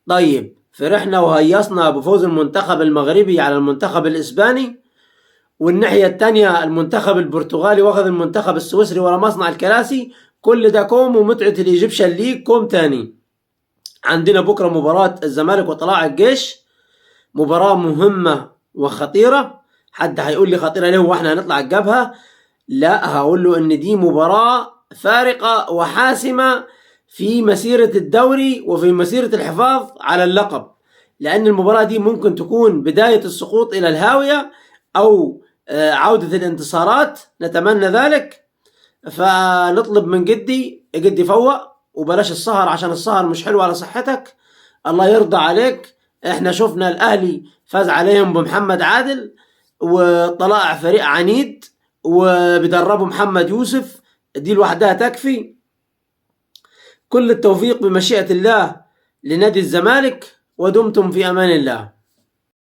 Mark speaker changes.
Speaker 1: طيب فرحنا وهيصنا بفوز المنتخب المغربي على المنتخب الإسباني، والناحية التانية المنتخب البرتغالي واخذ المنتخب السويسري ورا مصنع الكراسي. كل ده كوم، ومتعة الإيجيبشن ليج كوم تاني. عندنا بكرة مباراة الزمالك وطلائع الجيش، مباراة مهمة وخطيرة. حد هيقول لي خطيرة ليه واحنا هنطلع الجبهة؟ لا، هقول له ان دي مباراة فارقة وحاسمة في مسيرة الدوري وفي مسيرة الحفاظ على اللقب، لان المباراة دي ممكن تكون بداية السقوط الى الهاوية او عودة الانتصارات، نتمنى ذلك. فنطلب من جدي فوق وبلاش السهر، عشان السهر مش حلو على صحتك. الله يرضى عليك. احنا شفنا الاهلي فاز عليهم بمحمد عادل، وطلائع فريق عنيد وبيدربه محمد يوسف، دي لوحدها تكفي. كل التوفيق بمشيئة الله لنادي الزمالك، ودمتم في امان الله.